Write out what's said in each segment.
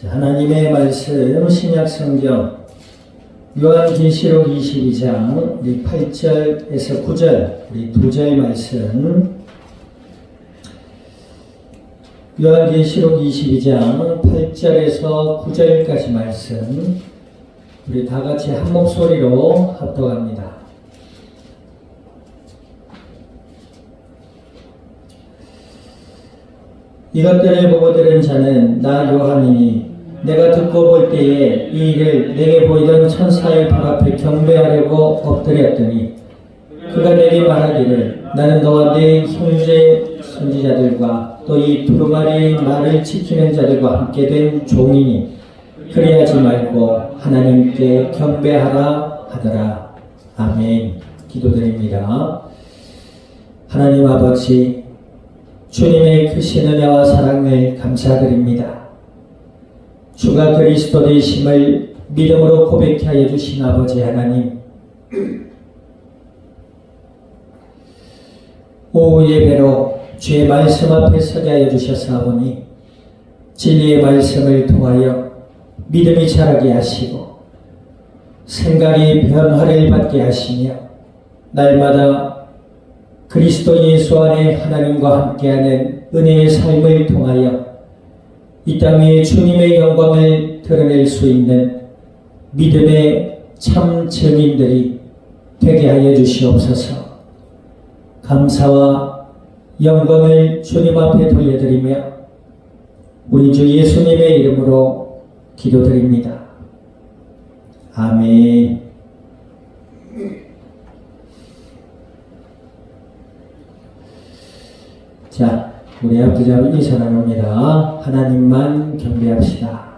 하나님의 말씀 신약성경 요한계시록 22장 우리 8절에서 9절 우리 2절 말씀, 요한계시록 22장 8절에서 9절까지 말씀 우리 다같이 한 목소리로 합독합니다. 이것들을 보고 들은 자는 나 요한이니 내가 듣고 볼 때에 이 일을 내게 보이던 천사의 발 앞에 경배하려고 엎드렸더니 그가 내게 말하기를 나는 너와 네 형제 선지자들과 또 이 두루마리의 말을 지키는 자들과 함께 된 종이니 그리하지 말고 하나님께 경배하라 하더라. 아멘. 기도드립니다. 하나님 아버지, 주님의 크신 은혜와 사랑을 감사드립니다. 주가 그리스도 되심을 믿음으로 고백케 하여 주신 아버지 하나님, 오후 예배로 주의 말씀 앞에 서게 하여 주셨사오니 진리의 말씀을 통하여 믿음이 자라게 하시고 생각이 변화를 받게 하시며 날마다 그리스도 예수 안에 하나님과 함께하는 은혜의 삶을 통하여 이 땅에 주님의 영광을 드러낼 수 있는 믿음의 참 증인들이 되게 하여 주시옵소서. 감사와 영광을 주님 앞에 돌려드리며 우리 주 예수님의 이름으로 기도드립니다. 아멘. 자, 우리 합주자분 인사 나눕니다. 하나님만 경배합시다.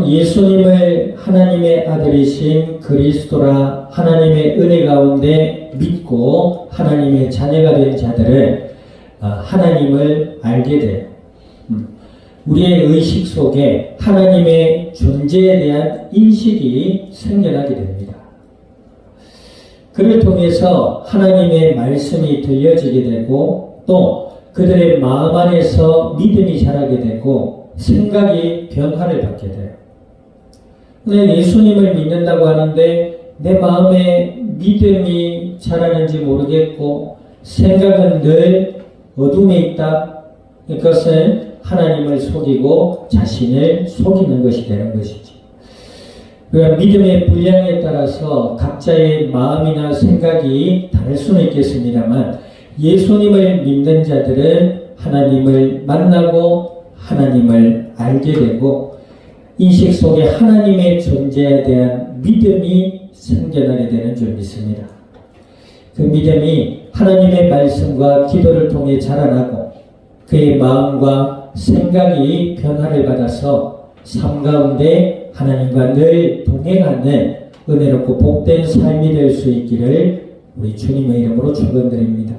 예수님을 하나님의 아들이신 그리스도라 하나님의 은혜 가운데 믿고 하나님의 자녀가 된 자들은 하나님을 알게 돼요. 우리의 의식 속에 하나님의 존재에 대한 인식이 생겨나게 됩니다. 그를 통해서 하나님의 말씀이 들려지게 되고 또 그들의 마음 안에서 믿음이 자라게 되고 생각이 변화를 받게 돼요. 근데 예수님을 믿는다고 하는데 내 마음에 믿음이 자라는지 모르겠고 생각은 늘 어둠에 있다. 이것은 하나님을 속이고 자신을 속이는 것이 되는 것이지. 그러니까 믿음의 분량에 따라서 각자의 마음이나 생각이 다를 수는 있겠습니다만 예수님을 믿는 자들은 하나님을 만나고 하나님을 알게 되고 인식 속에 하나님의 존재에 대한 믿음이 생겨나게 되는 줄 믿습니다. 그 믿음이 하나님의 말씀과 기도를 통해 자라나고 그의 마음과 생각이 변화를 받아서 삶 가운데 하나님과 늘 동행하는 은혜롭고 복된 삶이 될 수 있기를 우리 주님의 이름으로 축원드립니다.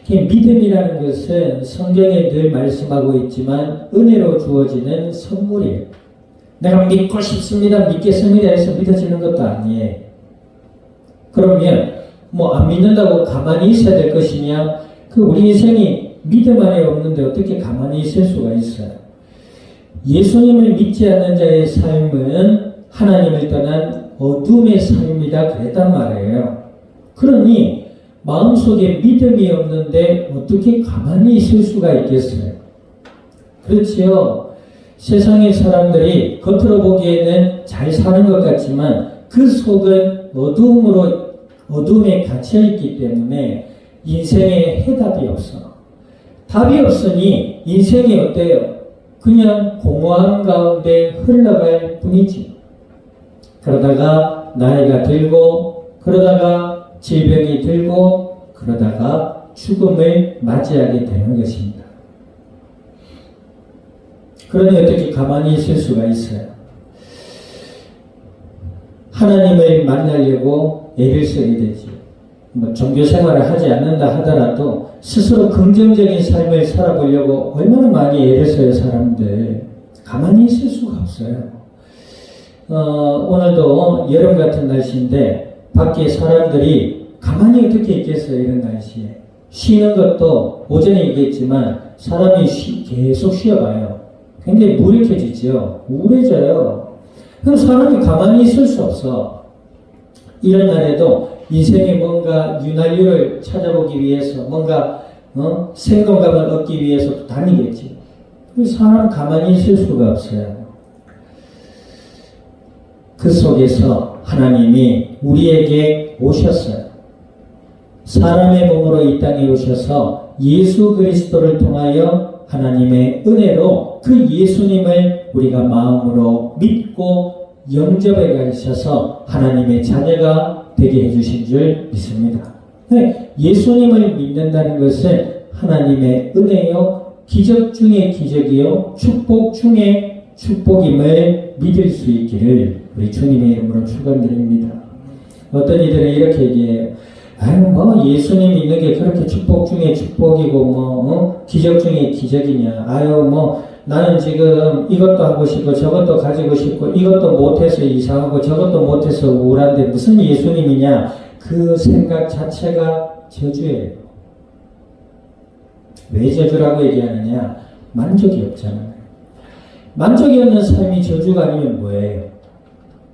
믿음이라는 것은 성경에 늘 말씀하고 있지만 은혜로 주어지는 선물이에요. 내가 믿고 싶습니다, 믿겠습니다 해서 믿어지는 것도 아니에요. 그러면 안 믿는다고 가만히 있어야 될 것이냐? 우리 인생이 믿음 안에 없는데 어떻게 가만히 있을 수가 있어요? 예수님을 믿지 않는 자의 삶은 하나님을 떠난 어둠의 삶이다 그랬단 말이에요. 그러니 마음속에 믿음이 없는데 어떻게 가만히 있을 수가 있겠어요? 그렇지요. 세상의 사람들이 겉으로 보기에는 잘 사는 것 같지만 그 속은 어둠에 갇혀있기 때문에 인생에 해답이 없어. 답이 없으니 인생이 어때요? 그냥 공허한 가운데 흘러갈 뿐이지. 그러다가 나이가 들고 그러다가 질병이 들고 그러다가 죽음을 맞이하게 되는 것입니다. 그러니 어떻게 가만히 있을 수가 있어요? 하나님을 만나려고 애를 쓰게 되지. 종교 생활을 하지 않는다 하더라도 스스로 긍정적인 삶을 살아보려고 얼마나 많이 애를 써요, 사람들. 가만히 있을 수가 없어요. 오늘도 여름 같은 날씨인데 밖에 사람들이 가만히 어떻게 있겠어요, 이런 날씨에. 쉬는 것도 오전에 얘기했지만 사람이 계속 쉬어봐요. 굉장히 무력해지죠. 우울해져요. 그럼 사람이 가만히 있을 수 없어. 이런 날에도 인생에 뭔가 윤활유를 찾아보기 위해서 뭔가 생동감을 얻기 위해서 다니겠지. 사람 가만히 있을 수가 없어요. 그 속에서 하나님이 우리에게 오셨어요. 사람의 몸으로 이 땅에 오셔서 예수 그리스도를 통하여 하나님의 은혜로 그 예수님을 우리가 마음으로 믿고 영접해 가셔서 하나님의 자녀가 되게 해주신 줄 믿습니다. 예수님을 믿는다는 것은 하나님의 은혜요, 기적 중의 기적이요, 축복 중의 축복임을 믿을 수 있기를 우리 주님의 이름으로 축원드립니다. 어떤 이들은 이렇게 얘기해요. 뭐 예수님 믿는 게 그렇게 축복 중에 축복이고 기적 중에 기적이냐. 뭐 나는 지금 이것도 하고 싶고 저것도 가지고 싶고 이것도 못해서 이상하고 저것도 못해서 우울한데 무슨 예수님이냐. 그 생각 자체가 저주예요. 왜 저주라고 얘기하느냐. 만족이 없잖아요. 만족이 없는 삶이 저주가 아니면 뭐예요?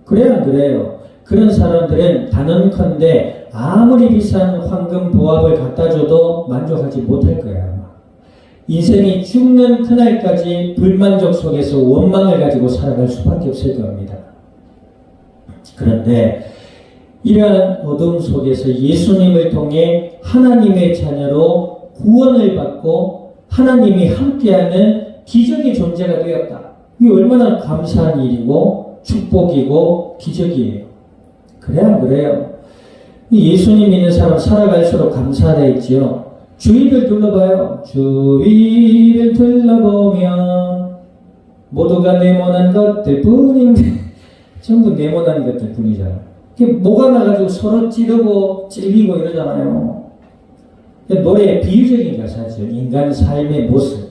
그래요, 안 그래요? 그런 사람들은 단언컨대 아무리 비싼 황금 보합을 갖다 줘도 만족하지 못할 거야. 아마. 인생이 죽는 그날까지 불만족 속에서 원망을 가지고 살아갈 수밖에 없을 겁니다. 그런데 이러한 어둠 속에서 예수님을 통해 하나님의 자녀로 구원을 받고 하나님이 함께하는 기적의 존재가 되었다. 이게 얼마나 감사한 일이고 축복이고 기적이에요. 그래요, 안 그래요? 예수님 믿는 사람 살아갈수록 감사하다 했지요. 주위를 둘러봐요. 주위를 둘러보면 모두가 네모난 것들 뿐인데 전부 네모난 것들 뿐이잖아. 뭐가 나가지고 서로 찌르고 찔리고 이러잖아요. 노래의 비유적인 가사죠. 인간 삶의 모습.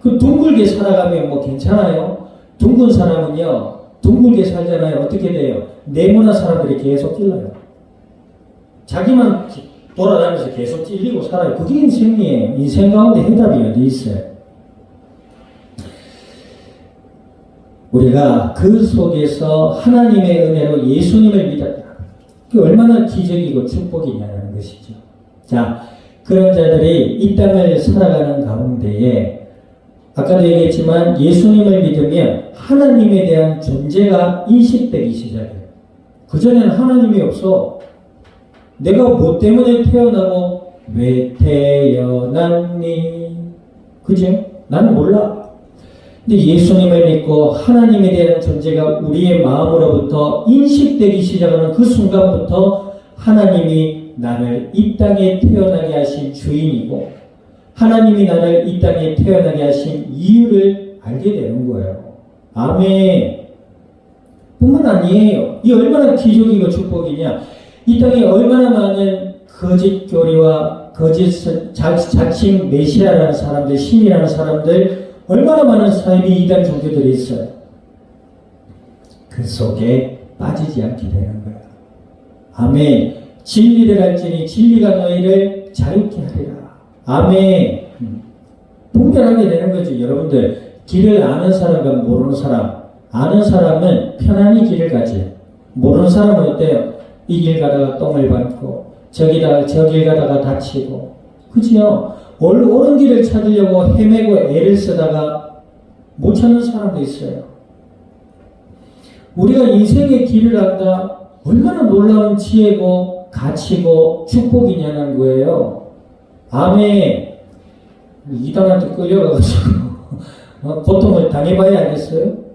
그 둥글게 살아가면 뭐 괜찮아요? 둥근 사람은요, 둥글게 살잖아요. 어떻게 돼요? 네모난 사람들이 계속 찔러요. 자기만 돌아다니면서 계속 찔리고 살아요. 그게 인생이에요. 인생 가운데 해답이 어디 있어요? 우리가 그 속에서 하나님의 은혜로 예수님을 믿었다. 그게 얼마나 기적이고 축복이냐는 것이죠. 자, 그런 자들이 이 땅을 살아가는 가운데에 아까도 얘기했지만 예수님을 믿으면 하나님에 대한 존재가 인식되기 시작해요. 그전에는 하나님이 없어. 내가 뭐 때문에 태어나고 왜 태어났니? 그죠? 나는 몰라. 근데 예수님을 믿고 하나님에 대한 존재가 우리의 마음으로부터 인식되기 시작하는 그 순간부터 하나님이 나를 이 땅에 태어나게 하신 주인이고 하나님이 나를 이 땅에 태어나게 하신 이유를 알게 되는 거예요. 아멘. 뿐만 아니에요. 이 얼마나 기적이고 축복이냐. 이 땅에 얼마나 많은 거짓 교리와 거짓 자칭 메시아라는 사람들, 신이라는 사람들, 얼마나 많은 사이비 이단 종교들이 있어요. 그 속에 빠지지 않게 되는 거예요. 아멘. 진리를 알지니 진리가 너희를 자유케 하리라. 아멘. 분별하게 되는 거죠. 여러분들 길을 아는 사람과 모르는 사람. 아는 사람은 편안히 길을 가지. 모르는 사람은 어때요? 이 길 가다가 똥을 밟고 저 길 가다가 다치고. 그죠? 옳은 길을 찾으려고 헤매고 애를 쓰다가 못 찾는 사람도 있어요. 우리가 인생의 길을 안다. 얼마나 놀라운 지혜고 가치고 축복이냐는 거예요. 아멘. 이단한테 끌려가가지고 고통을 당해봐야 알겠어요?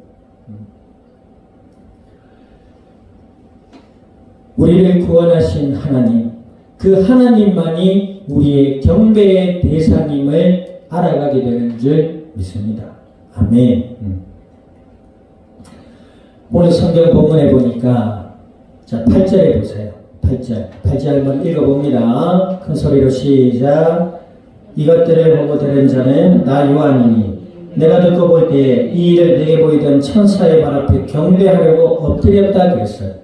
우리를 구원하신 하나님, 그 하나님만이 우리의 경배의 대상임을 알아가게 되는 줄 믿습니다. 아멘. 오늘 성경 본문에 보니까 자 8절에 보세요. 8절 한번 읽어봅니다. 큰 소리로 시작. 이것들을 보고 들은 자는 나 요한이니 내가 듣고 볼 때에 이 일을 내게 보이던 천사의 발 앞에 경배하려고 엎드렸다 그랬어요.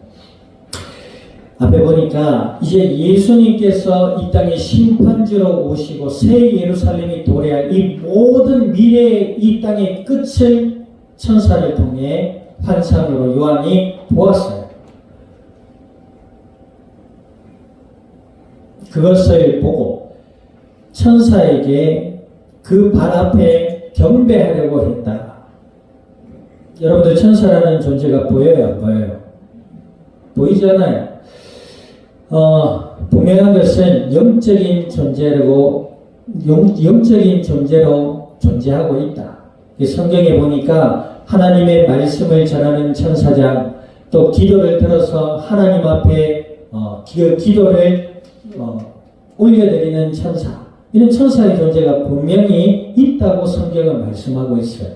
앞에 보니까 이제 예수님께서 이 땅에 심판주로 오시고 새 예루살렘이 도래할 이 모든 미래의 이 땅의 끝을 천사를 통해 환상으로 요한이 보았어요. 그것을 보고 천사에게 그 발 앞에 경배하려고 했다. 여러분들 천사라는 존재가 보여요? 안 보여요? 보이잖아요. 분명한 것은 영적인 존재로 존재하고 있다. 성경에 보니까 하나님의 말씀을 전하는 천사장, 또 기도를 들어서 하나님 앞에 기도를 올려드리는 천사, 이런 천사의 존재가 분명히 있다고 성경은 말씀하고 있어요.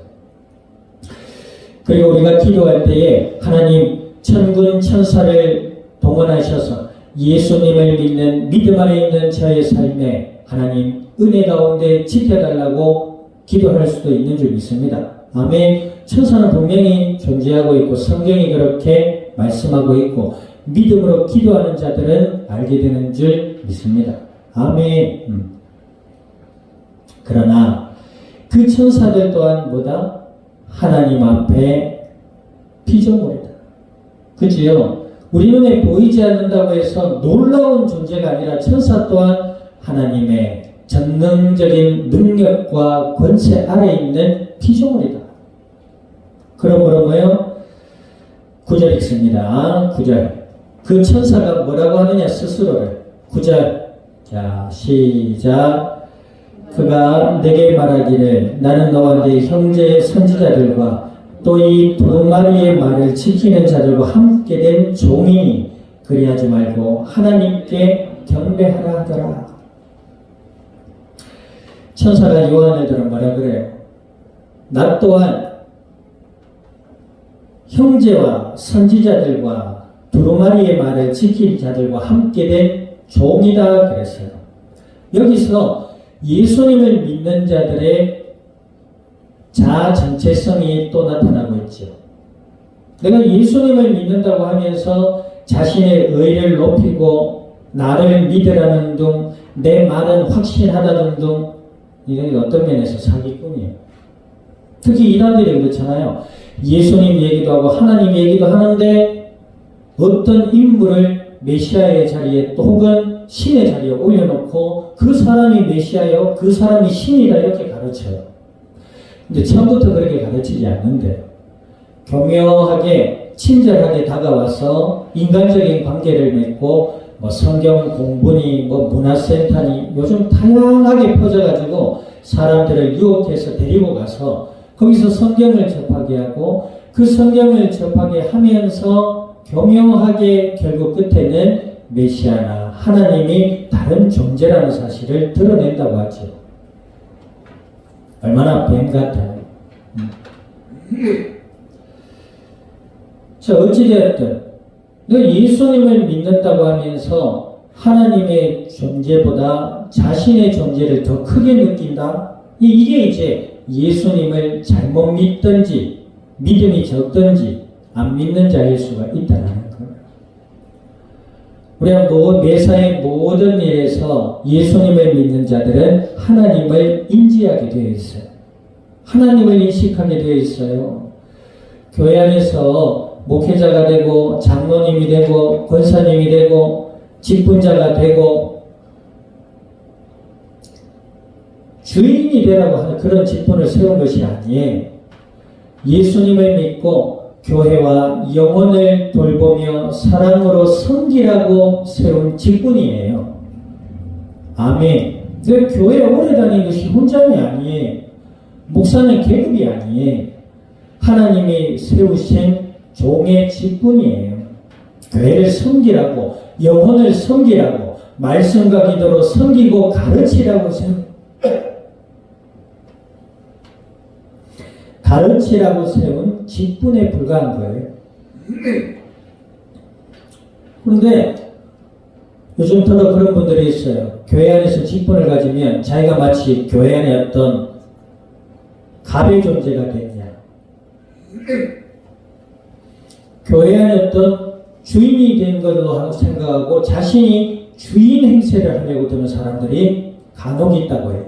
그리고 우리가 기도할 때에 하나님 천군 천사를 동원하셔서 예수님을 믿는 믿음 안에 있는 저의 삶에 하나님 은혜 가운데 지켜달라고 기도할 수도 있는 줄 믿습니다. 아멘. 천사는 분명히 존재하고 있고 성경이 그렇게 말씀하고 있고 믿음으로 기도하는 자들은 알게 되는 줄 믿습니다. 아멘. 그러나 그 천사들 또한 뭐다? 하나님 앞에 피조물이다. 그치요? 우리 눈에 보이지 않는다고 해서 놀라운 존재가 아니라 천사 또한 하나님의 전능적인 능력과 권세 아래 있는 피조물이다. 그러므로 뭐요? 9절 읽습니다. 9절. 그 천사가 뭐라고 하느냐 스스로를. 9절. 자, 시작. 그가 내게 말하기를 나는 너와 네 형제의 선지자들과 또 이 두루마리의 말을 지키는 자들과 함께 된 종이니 그리하지 말고 하나님께 경배하라 하더라. 천사가 요한을 들어 뭐라 그래요? 나 또한 형제와 선지자들과 두루마리의 말을 지킬 자들과 함께 된 종이다 그랬어요. 여기서 예수님을 믿는 자들의 자아 전체성이 또 나타나고 있죠. 내가 예수님을 믿는다고 하면서 자신의 의를 높이고 나를 믿으라는 둥, 내 말은 확신하다는 둥, 이런 어떤 면에서 사기꾼이에요. 특히 이단들이 그렇잖아요. 예수님 얘기도 하고 하나님 얘기도 하는데 어떤 인물을 메시아의 자리에 또 혹은 신의 자리에 올려놓고 그 사람이 메시아요, 그 사람이 신이다 이렇게 가르쳐요. 근데 처음부터 그렇게 가르치지 않는데 교묘하게 친절하게 다가와서 인간적인 관계를 맺고 뭐 성경 공부니 뭐 문화센터니 요즘 다양하게 퍼져가지고 사람들을 유혹해서 데리고 가서 거기서 성경을 접하게 하고 그 성경을 접하게 하면서 교묘하게 결국 끝에는 메시아나 하나님이 다른 존재라는 사실을 드러낸다고 하죠. 얼마나 뱀 같아요. 자, 어찌되었든 너 예수님을 믿는다고 하면서 하나님의 존재보다 자신의 존재를 더 크게 느낀다? 이게 이제 예수님을 잘못 믿든지 믿음이 적든지 안 믿는 자일 수가 있다는 거예요. 우리가 매사의 모든 일에서 예수님을 믿는 자들은 하나님을 인지하게 되어 있어요. 하나님을 인식하게 되어 있어요. 교회 안에서 목회자가 되고 장로님이 되고 권사님이 되고 직분자가 되고 주인이 되라고 하는 그런 직분을 세운 것이 아니에요. 예수님을 믿고 교회와 영혼을 돌보며 사랑으로 섬기라고 세운 직분이에요. 아멘. 교회에 오래 다니는 것이 혼잠이 아니에요. 목사는 계급이 아니에요. 하나님이 세우신 종의 직분이에요. 교회를 섬기라고, 영혼을 섬기라고, 말씀과 기도로 섬기고 가르치라고 세운 직분에 불과한 거예요. 그런데 요즘 더러 그런 분들이 있어요. 교회 안에서 직분을 가지면 자기가 마치 교회 안에 어떤 갑의 존재가 됐냐. 교회 안에 어떤 주인이 된 걸로 생각하고 자신이 주인 행세를 하려고 드는 사람들이 간혹 있다고 해요.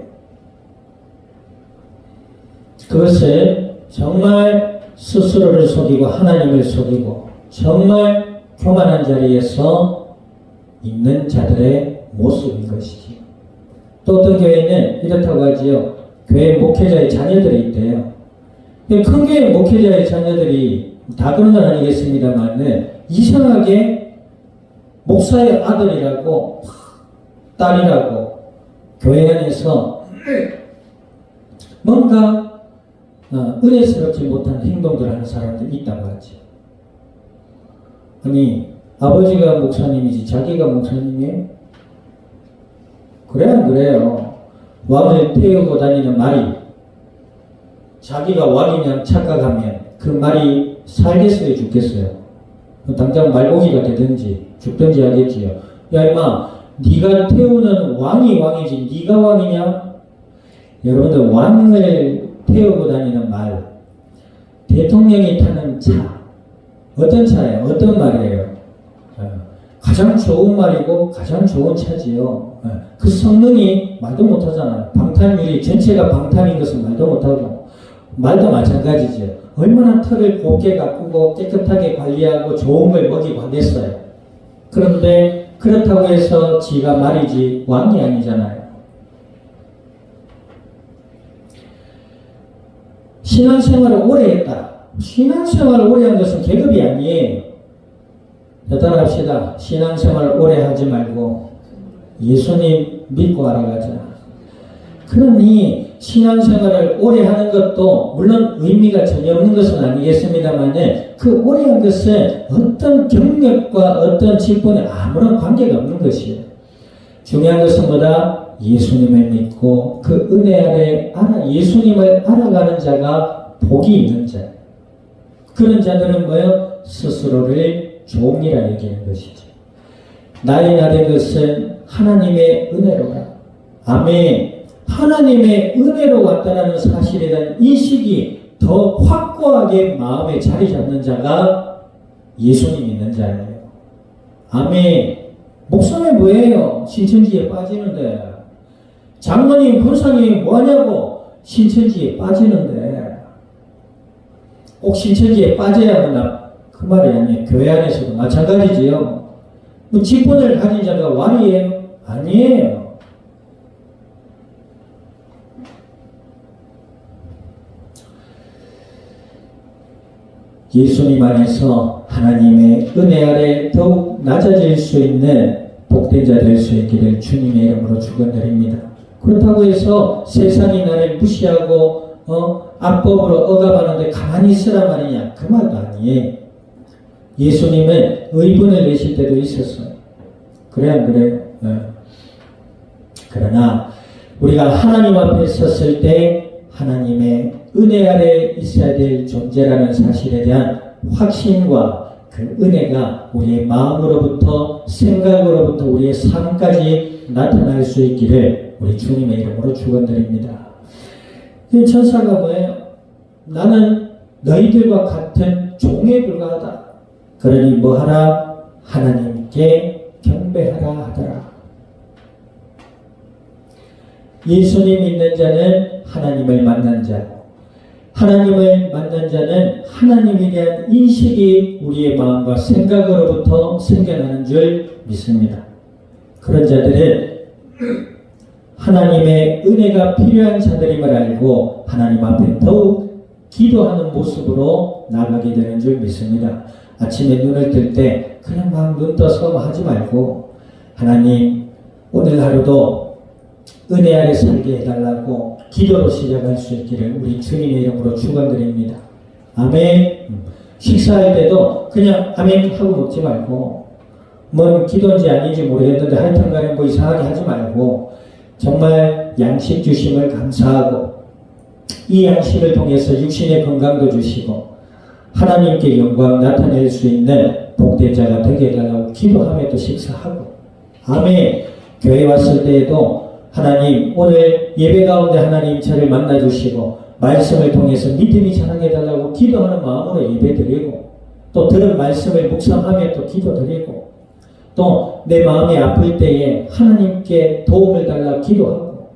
그것은 정말 스스로를 속이고 하나님을 속이고 정말 교만한 자리에서 있는 자들의 모습인 것이지. 또 어떤 교회는 이렇다고 하지요. 교회 목회자의 자녀들이 있대요. 큰 교회 목회자의 자녀들이 다 그런 건 아니겠습니다만 이상하게 목사의 아들이라고 딸이라고 교회 안에서 뭔가 은혜스럽지 못한 행동들 하는 사람들이 있다고 하지. 아니 아버지가 목사님이지 자기가 목사님이에요? 그래 안 그래요? 왕을 태우고 다니는 말이 자기가 왕이냐 착각하면 그 말이 살겠어요 죽겠어요? 당장 말고기가 되든지 죽든지 하겠지요. 야 임마 네가 태우는 왕이 왕이지 네가 왕이냐? 여러분들 왕을 태우고 다니는 말 대통령이 타는 차 어떤 차예요? 어떤 말이에요? 가장 좋은 말이고 가장 좋은 차지요. 그 성능이 말도 못하잖아요. 방탄유리 전체가 방탄인 것은 말도 못하고 말도 마찬가지죠. 얼마나 털을 곱게 가꾸고 깨끗하게 관리하고 좋은 걸 먹이고 하겠어요. 그런데 그렇다고 해서 지가 말이지 왕이 아니잖아요. 신앙생활을 오래 했다. 신앙생활을 오래 한 것은 계급이 아니에요. 따라합시다. 신앙생활을 오래 하지 말고 예수님 믿고 알아가자. 그러니 신앙생활을 오래 하는 것도 물론 의미가 전혀 없는 것은 아니겠습니다만 그 오래 한 것은 어떤 경력과 어떤 직분에 아무런 관계가 없는 것이에요. 중요한 것은 뭐다? 예수님을 믿고 그 은혜 아래 예수님을 알아가는 자가 복이 있는 자. 그런 자들은 뭐예요? 스스로를 종이라 얘기하는 것이죠. 나의 나된 것은 하나님의 은혜로다. 아멘. 하나님의 은혜로 왔다는 사실에 대한 인식이 더 확고하게 마음에 자리 잡는 자가 예수님 믿는 자예요. 아멘. 목사님 뭐예요? 신천지에 빠지는데. 장로님, 권사님 뭐하냐고 신천지에 빠지는데. 꼭 신천지에 빠져야만 그 말이 아니에요. 교회 안에서도 마찬가지지요. 뭐 직분을 가진 자가 왕이에요? 아니에요. 예수님 안에서 하나님의 은혜 아래 더욱 낮아질 수 있는 복된 자 될 수 있기를 주님의 이름으로 축원드립니다. 그렇다고 해서 세상이 나를 무시하고 악법으로 억압하는데 가만히 있으란 말이냐? 그 말도 아니에요. 예수님은 의분을 내실 때도 있었어요. 그래 안 그래요? 그러나 우리가 하나님 앞에 섰을 때 하나님의 은혜 아래 있어야 될 존재라는 사실에 대한 확신과 그 은혜가 우리의 마음으로부터 생각으로부터 우리의 삶까지 나타날 수 있기를 우리 주님의 이름으로 축원드립니다. 이 천사가 뭐예요? 나는 너희들과 같은 종에 불과하다. 그러니 뭐하라? 하나님께 경배하라 하더라. 예수님 믿는 자는 하나님을 만난 자고 하나님을 만난 자는 하나님에 대한 인식이 우리의 마음과 생각으로부터 생겨나는 줄 믿습니다. 그런 자들은 하나님의 은혜가 필요한 자들임을 알고 하나님 앞에 더욱 기도하는 모습으로 나가게 되는 줄 믿습니다. 아침에 눈을 뜰 때 그냥 막 눈 떠서 하지 말고 하나님 오늘 하루도 은혜 아래 살게 해달라고 기도로 시작할 수 있기를 우리 주님의 이름으로 축원드립니다. 아멘. 식사할 때도 그냥 아멘 하고 먹지 말고 뭔 기도인지 아닌지 모르겠는데 하여튼 간에 뭐 이상하게 하지 말고 정말 양식 주심을 감사하고 이 양식을 통해서 육신의 건강도 주시고 하나님께 영광 나타낼 수 있는 복된 자가 되게 해달라고 기도하며 또 식사하고 아멘. 교회 왔을 때에도 하나님 오늘 예배 가운데 하나님 저를 만나주시고 말씀을 통해서 믿음이 자라게 해달라고 기도하는 마음으로 예배 드리고 또 들은 말씀을 묵상하며 또 기도드리고 또 내 마음이 아플 때에 하나님께 도움을 달라 기도하고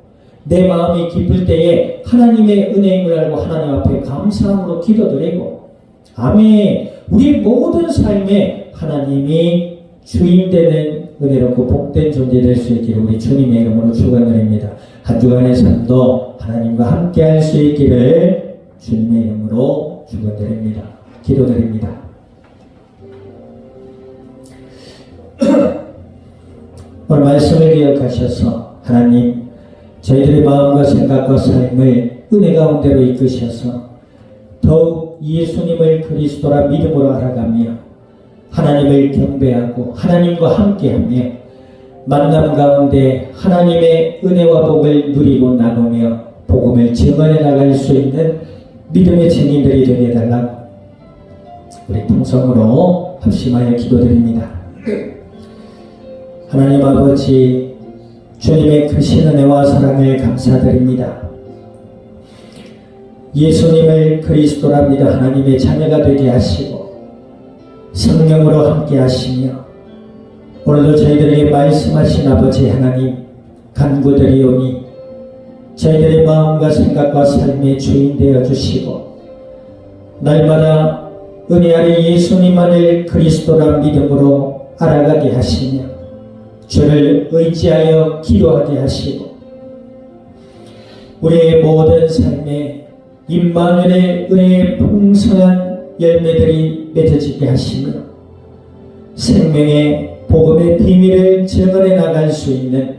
내 마음이 기쁠 때에 하나님의 은혜임을 알고 하나님 앞에 감사함으로 기도드리고 아멘. 우리 모든 삶에 하나님이 주인 되는 은혜롭고 복된 존재 될 수 있기를 우리 주님의 이름으로 축원드립니다. 한 주간의 삶도 하나님과 함께 할 수 있기를 주님의 이름으로 축원드립니다. 기도드립니다. 오늘 말씀을 기억하셔서 하나님 저희들의 마음과 생각과 삶을 은혜 가운데로 이끄셔서 더욱 예수님을 그리스도라 믿음으로 알아가며 하나님을 경배하고 하나님과 함께하며 만남 가운데 하나님의 은혜와 복을 누리고 나누며 복음을 증언해 나갈 수 있는 믿음의 증인들이 되게 해달라고 우리 통성으로 합심하여 기도드립니다. 하나님 아버지 주님의 크신 은혜와 사랑을 감사드립니다. 예수님을 그리스도라 믿어 하나님의 자녀가 되게 하시고 성령으로 함께 하시며 오늘도 저희들에게 말씀하신 아버지 하나님 간구드리오니 저희들의 마음과 생각과 삶의 주인 되어 주시고 날마다 은혜 아래 예수님만을 그리스도라 믿음으로 알아가게 하시며 주를 의지하여 기도하게 하시고 우리의 모든 삶에 임마누엘의 은혜의 풍성한 열매들이 맺어지게 하시며 생명의 복음의 비밀을 증언해 나갈 수 있는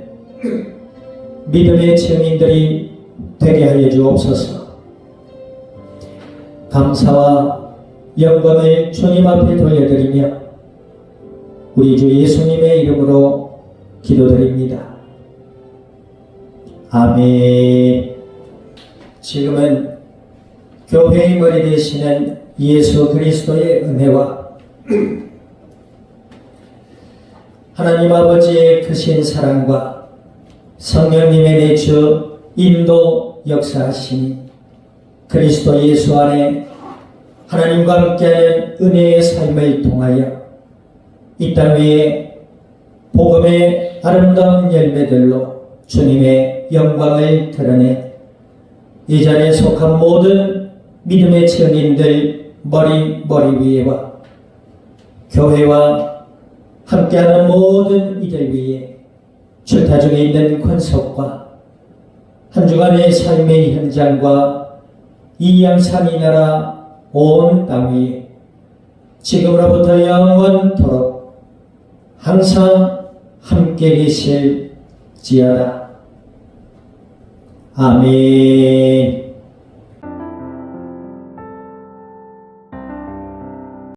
믿음의 증인들이 되게 하여 주옵소서. 감사와 영광을 주님 앞에 돌려드리며 우리 주 예수님의 이름으로 기도드립니다. 아멘. 지금은 교회의 머리 되시는 예수 그리스도의 은혜와 하나님 아버지의 크신 사랑과 성령님의 내주 인도 역사하시니 그리스도 예수 안에 하나님과 함께하는 은혜의 삶을 통하여 이 땅 위에 복음의 아름다운 열매들로 주님의 영광을 드러내 이 자리에 속한 모든 믿음의 증인들 머리 위에와 교회와 함께하는 모든 이들 위에 출타 중에 있는 권속과 한 주간의 삶의 현장과 이 양산 이 나라 온 땅 위에 지금으로부터 영원토록 항상 함께 계실지어다. 아멘.